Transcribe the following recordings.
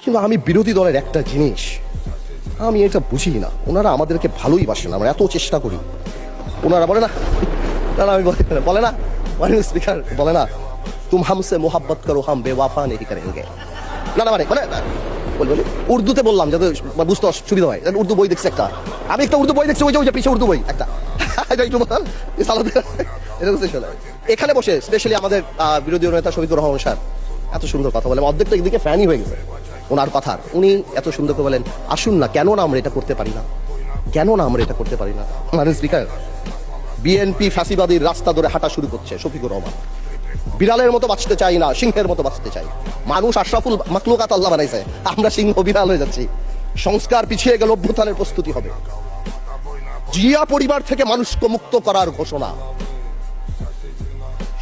কিন্তু আমি বিরোধী দলের একটা জিনিস আমি এটা বুঝি না, ওনারা আমাদেরকে ভালোই বাসেন, আমরা এত চেষ্টা করি, ওনারা বলে না, না না আমি বলে না, মাননীয় স্পিকার বলে না, তুম হামসে মোহাব্বত করো হাম বেওয়াফা নেহি করেঙ্গে। না না মানে মানে বলি উর্দুতে বললাম যাতে বুঝতে সুবিধা হয়। উর্দু বই দেখছি একটা, আমি একটা উর্দু বই দেখছি, ওই যে পিছিয়ে উর্দু বই একটা এখানে বসে স্পেশালি আমাদের বিরোধী নেতা শফিকুর রহমান স্যার এত সুন্দর কথা বলেন, অর্ধেকটা একদিকে ফ্যানই হয়ে গেছে ওনার কথার। উনি এত সুন্দর করে বলেন, আসুন না, কেন না আমরা এটা করতে পারি না, কেন না আমরা এটা করতে পারি না। মাননীয় স্পিকার, বিএনপি ফ্যাসিবাদীর রাস্তা ধরে হাঁটা শুরু করছে শফিকুর রহমান। বিড়ালের মতো বাঁচতে চাই না, সিংহের মতো বাঁচতে চাই। মানুষ আশরাফুল মাখলুকাত আল্লাহ বানাইছে, আমরা সিংহ বিড়াল হয়ে যাচ্ছি। সংস্কার পিছিয়ে গেল, অভ্যুত্থানের প্রস্তুতি হবে। জিয়া পরিবার থেকে মানুষকে মুক্ত করার ঘোষণা।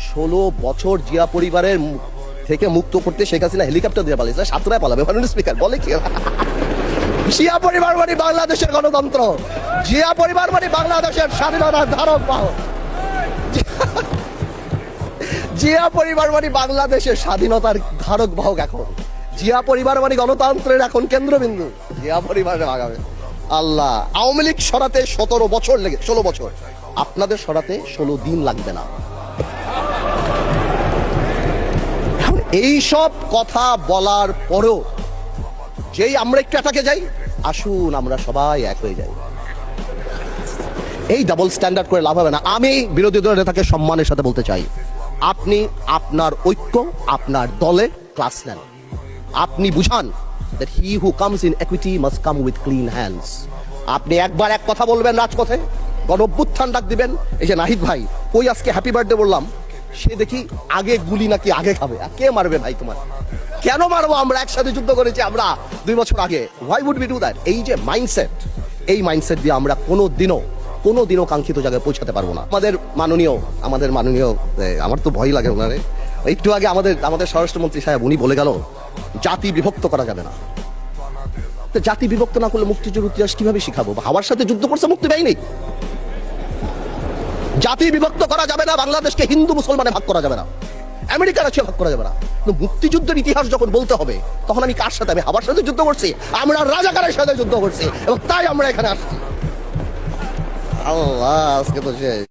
16 বছর জিয়া পরিবারের থেকে মুক্ত করতে শেখ হাসিনা হেলিকপ্টার দিয়ে পালিয়েছে, সাতটায় পালাবে। মাননীয় স্পিকার বলে কি, জিয়া পরিবার মানে বাংলাদেশের গণতন্ত্র, জিয়া পরিবার মানে বাংলাদেশের স্বাধীনতার ধারক বাহক, জিয়া পরিবার মানে বাংলাদেশের স্বাধীনতার ধারক বাহক। এখন জিয়া পরিবার মানে গণতন্ত্রের এখন কেন্দ্রবিন্দু, জিয়া পরিবারে আগামী আল্লাহ। আওয়ামী লীগ সরাতে 17 বছর লেগে 16 বছর, আপনাদের সরাতে 16 দিন লাগবে না। এই সব কথা বলার পরেও যেই আমরা একটু অ্যাটাকে যাই, আসুন আমরা সবাই এক হয়ে যাই। এই ডাবল স্ট্যান্ডার্ড করে লাভ হবে না। আমি বিরোধী দলের নেতাকে সম্মানের সাথে বলতে চাই, আপনি আপনার ঐক্য, আপনার দলে ক্লাস নেন। আপনি বুঝান that he who comes in equity must come with clean hands। আপনি একবার এক কথা বলবেন রাজপথে, গণঅভ্যুত্থান ডাক দিবেন। এই যে নাহিদ ভাই কই আজকে হ্যাপি বার্থডে বললাম, সে দেখি আগে গুলি নাকি আগে খাবে। কে মারবে ভাই তোমার, কেন মারবো? আমরা একসাথে যুদ্ধ করেছি আমরা 2 বছর আগে। Why would we do that? এই যে মাইন্ডসেট, এই মাইন্ডসেট দিয়ে আমরা কোনোদিনও কাঙ্ক্ষিত জায়গায় পৌঁছাতে পারবো না। আমাদের মাননীয় আমার তো ভয় লাগে ওনারে, একটু আগে আমাদের স্বরাষ্ট্রমন্ত্রী সাহেব উনি বলে গেল জাতি বিভক্ত করা যাবে না। তো জাতি বিভক্ত না করলে মুক্তিযুদ্ধের ইতিহাস কিভাবে শিখাবো? হাওয়ার সাথে যুদ্ধ করছে মুক্তি বাহিনী। জাতি বিভক্ত করা যাবে না, বাংলাদেশকে হিন্দু মুসলমানে ভাগ করা যাবে না, আমেরিকার আছে ভাগ করা যাবে না। মুক্তিযুদ্ধের ইতিহাস যখন বলতে হবে, তখন আমি কার সাথে? আমি হাওয়ার সাথে যুদ্ধ করছি, আমরা রাজাকারের সাথে যুদ্ধ করছি, এবং তাই আমরা এখানে আসছি। আল্লাহ, আজকে তো